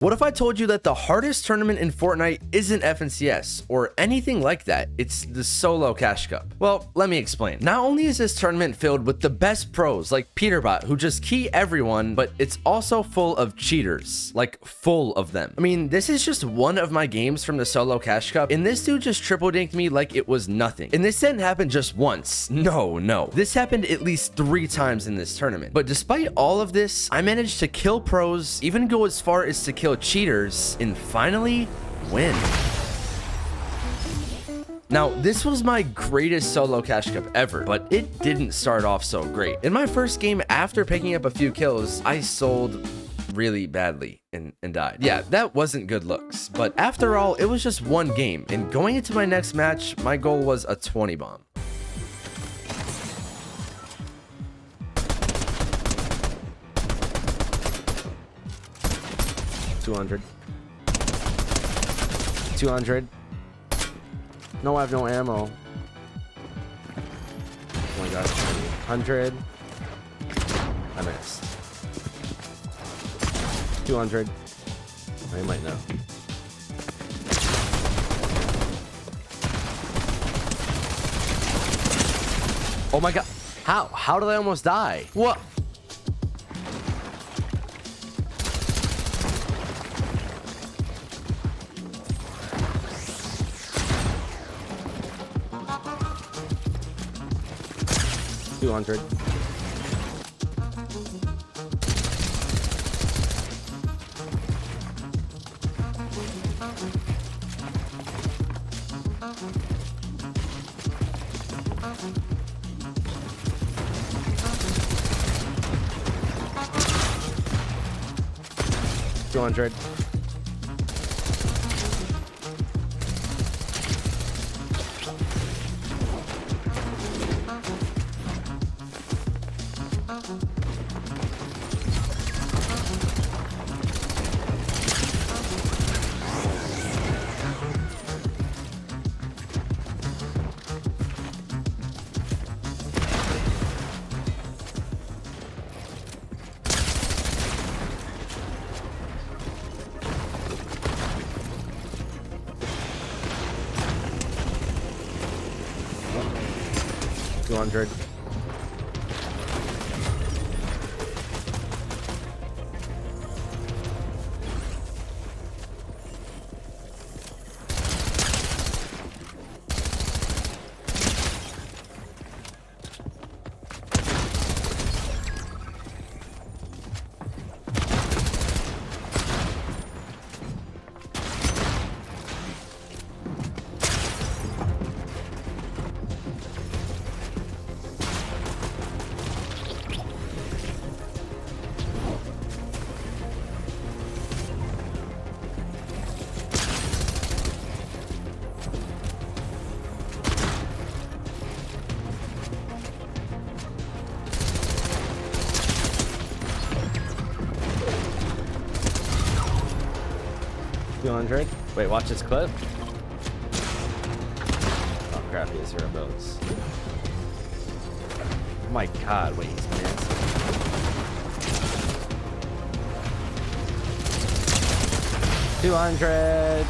What if I told you that the hardest tournament in Fortnite isn't FNCS or anything like that? It's the Solo Cash Cup. Well, let me explain. Not only is this tournament filled with the best pros like Peterbot who just key everyone, but it's also full of cheaters, like full of them. I mean, this is just one of my games from the Solo Cash Cup, and this dude just triple dinked me like it was nothing. And this didn't happen just once. No. This happened at least 3 times in this tournament. But despite all of this, I managed to kill pros, even go as far as to kill cheaters, and finally win. Now, this was my greatest Solo Cash Cup ever, but it didn't start off so great. In my first game, after picking up a few kills, I sold really badly and died. Yeah, that wasn't good looks, but after all, it was just one game, and going into my next match, my goal was a 20 bomb. $200. $200. No, I have no ammo. Oh my gosh. 100. I missed. 200. I might know. Oh my god. How did I almost die? What? $200. $200. $200. $200. Wait, watch this clip. Oh crap, he has 0 builds. Oh my god, wait, he's massive. $200.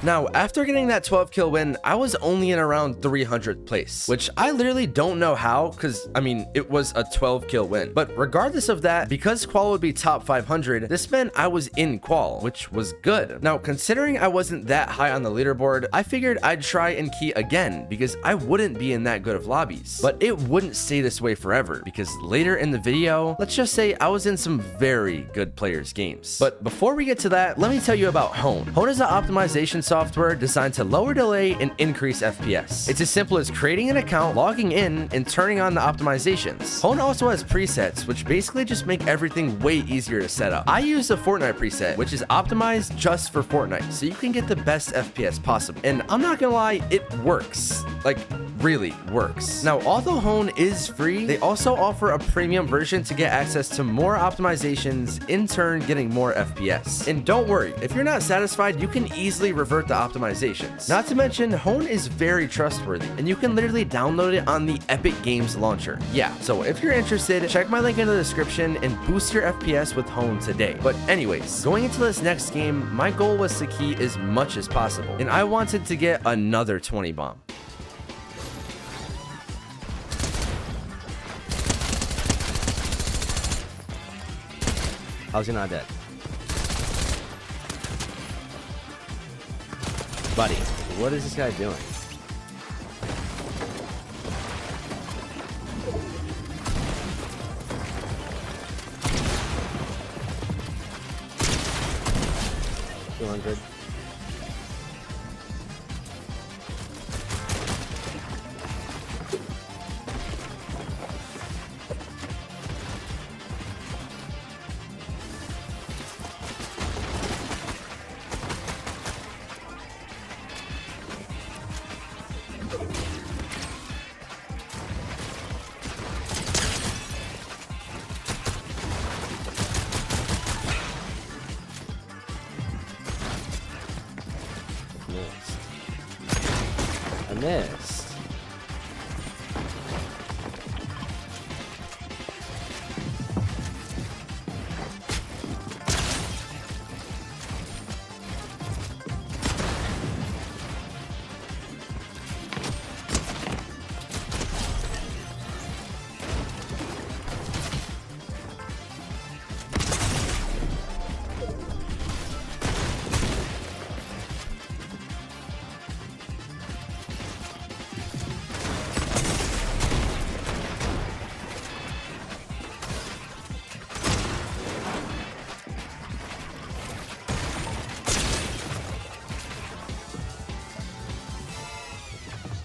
Now, after getting that 12 kill win, I was only in around 300th place, which I literally don't know how, because, I mean, it was a 12 kill win. But regardless of that, because qual would be top 500, this meant I was in qual, which was good. Now, considering I wasn't that high on the leaderboard, I figured I'd try and key again, because I wouldn't be in that good of lobbies. But it wouldn't stay this way forever, because later in the video, let's just say I was in some very good players' games. But before we get to that, let me tell you about Hone. Hone is an optimization software designed to lower delay and increase FPS. It's as simple as creating an account, logging in, and turning on the optimizations. Hone also has presets, which basically just make everything way easier to set up. I use the Fortnite preset, which is optimized just for Fortnite, so you can get the best FPS possible. And I'm not gonna lie, it works. Like, really works. Now, although Hone is free, they also offer a premium version to get access to more optimizations, in turn getting more FPS. And don't worry, if you're not satisfied, you can easily revert the optimizations. Not to mention, Hone is very trustworthy, and you can literally download it on the Epic Games launcher. Yeah, so if you're interested, check my link in the description and boost your FPS with Hone today. But anyways, going into this next game, my goal was to key as much as possible, and I wanted to get another 20 bomb. How's he not dead? Buddy, what is this guy doing? $200. I missed.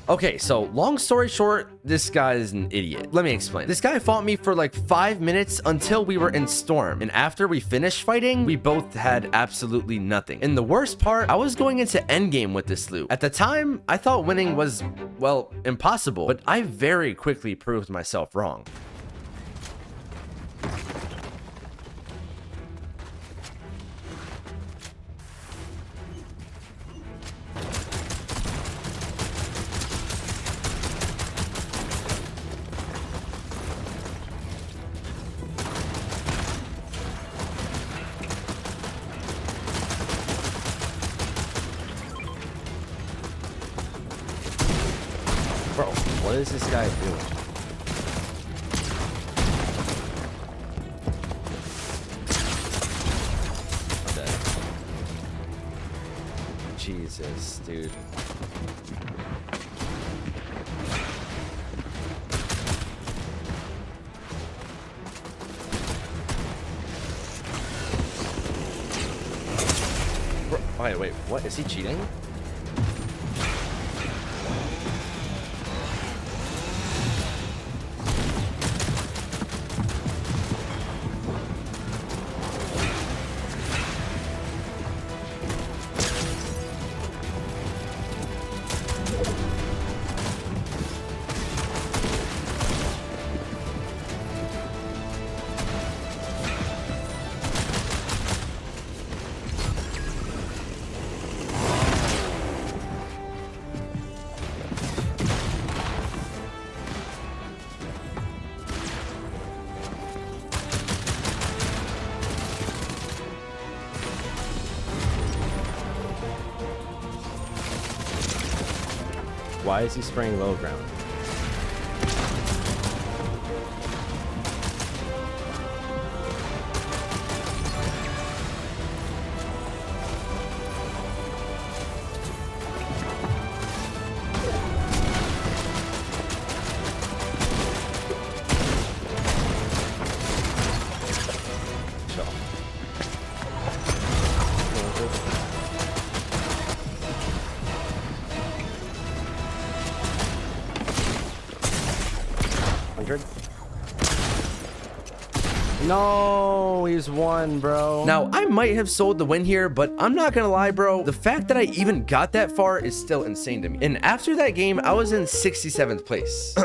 Okay, so long story short, this guy is an idiot. Let me explain. This guy fought me for like 5 minutes until we were in Storm. And after we finished fighting, we both had absolutely nothing. And the worst part, I was going into endgame with this loot. At the time, I thought winning was, well, impossible. But I very quickly proved myself wrong. Bro, what is this guy doing? Okay. Jesus, dude. Bro, wait, what? Is he cheating? Why is he spraying low ground? No, he's one, bro. Now, I might have sold the win here, but I'm not gonna lie, bro. The fact that I even got that far is still insane to me. And after that game, I was in 67th place.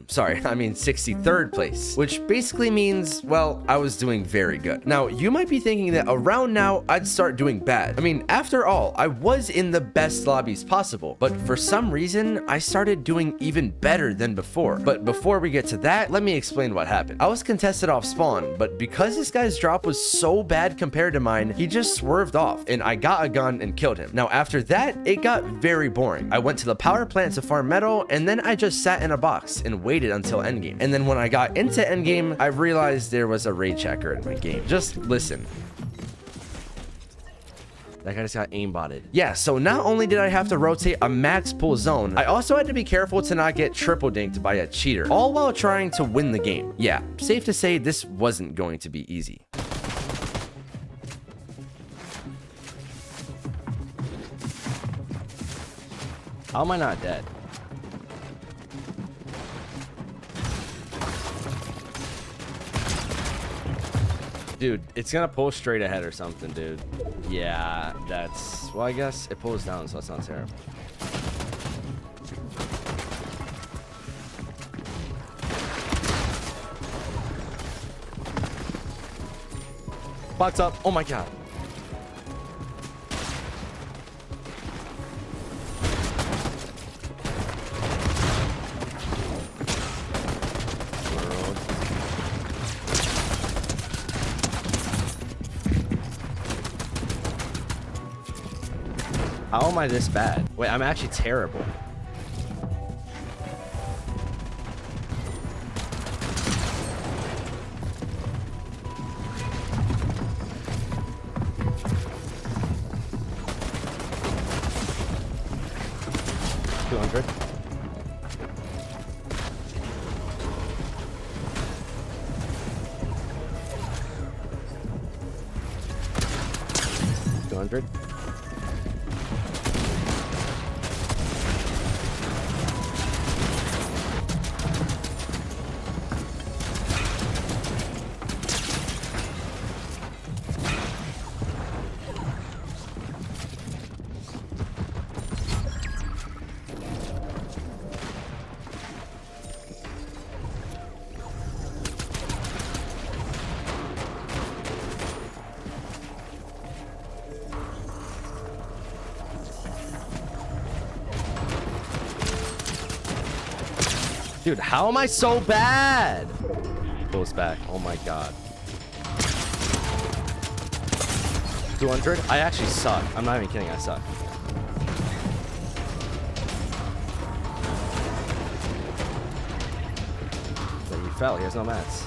Sorry, I mean 63rd place, which basically means, well, I was doing very good. Now, you might be thinking that around now, I'd start doing bad. I mean, after all, I was in the best lobbies possible, but for some reason, I started doing even better than before. But before we get to that, let me explain what happened. I was contested off spawn, but because this guy's drop was so bad compared to mine, he just swerved off, and I got a gun and killed him. Now, after that, it got very boring. I went to the power plant to farm metal, and then I just sat in a box and waited until endgame. And then when I got into endgame, I realized there was a rage hacker in my game. Just listen. That guy just got aimbotted. Yeah, so not only did I have to rotate a max pull zone, I also had to be careful to not get triple dinked by a cheater, all while trying to win the game. Yeah, safe to say this wasn't going to be easy. How am I not dead? Dude, it's gonna pull straight ahead or something, dude. Yeah, that's... Well, I guess it pulls down, so that's not terrible. Box up. Oh my god. How am I this bad? Wait, I'm actually terrible. $200. $200. Dude, how am I so bad? Pulls back. Oh my god. 200? I actually suck. I'm not even kidding. I suck. But he fell. He has no mats.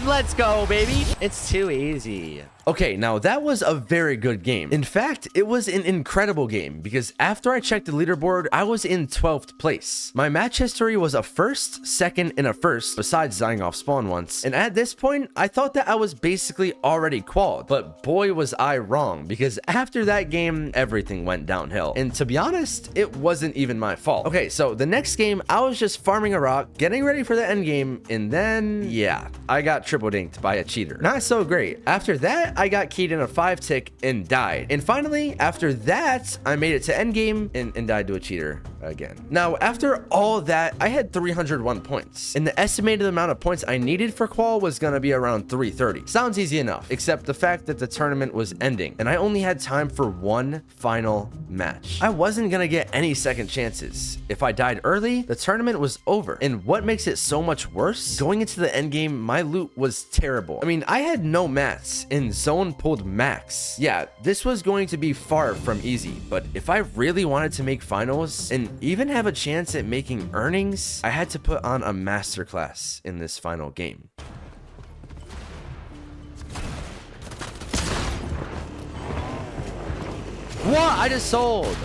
Let's go, baby. It's too easy. Okay, now that was a very good game. In fact, it was an incredible game because after I checked the leaderboard, I was in 12th place. My match history was a first, second, and a first, besides dying off spawn once. And at this point, I thought that I was basically already qualified, but boy was I wrong because after that game, everything went downhill. And to be honest, it wasn't even my fault. Okay, so the next game, I was just farming a rock, getting ready for the end game, and then, yeah, I got triple dinked by a cheater. Not so great. After that, I got keyed in a 5-tick and died. And finally, after that, I made it to endgame and died to a cheater again. Now, after all that, I had 301 points. And the estimated amount of points I needed for qual was gonna be around 330. Sounds easy enough, except the fact that the tournament was ending, and I only had time for one final match. I wasn't gonna get any second chances. If I died early, the tournament was over. And what makes it so much worse? Going into the endgame, my loot was terrible. I mean, I had no mats, and zone pulled max. Yeah, this was going to be far from easy, but if I really wanted to make finals and even have a chance at making earnings, I had to put on a masterclass in this final game. What? I just sold.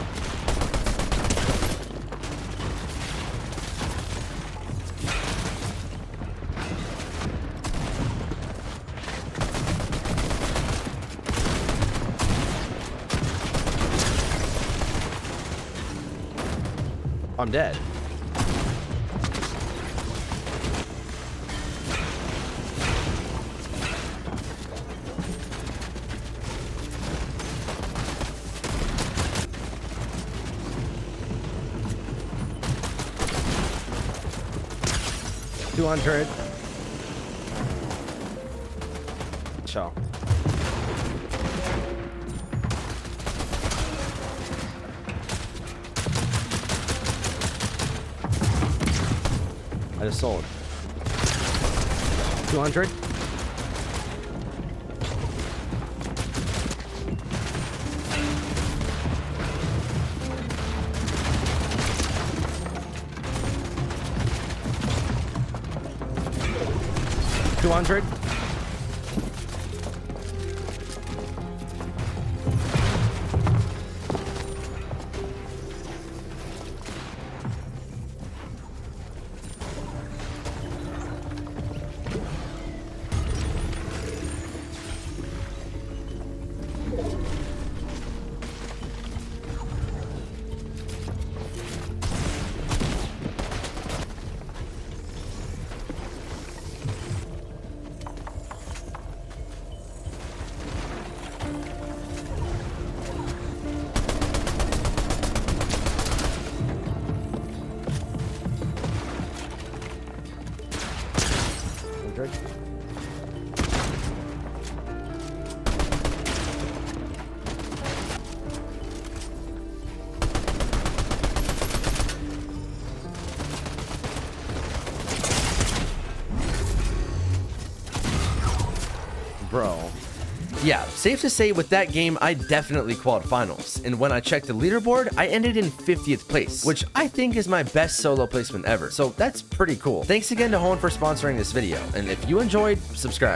I'm dead. $200. Ciao. I just sold. 200. $200. Bro. Yeah, safe to say with that game, I definitely qualified finals. And when I checked the leaderboard, I ended in 50th place, which I think is my best solo placement ever. So that's pretty cool. Thanks again to Hone for sponsoring this video. And if you enjoyed, subscribe.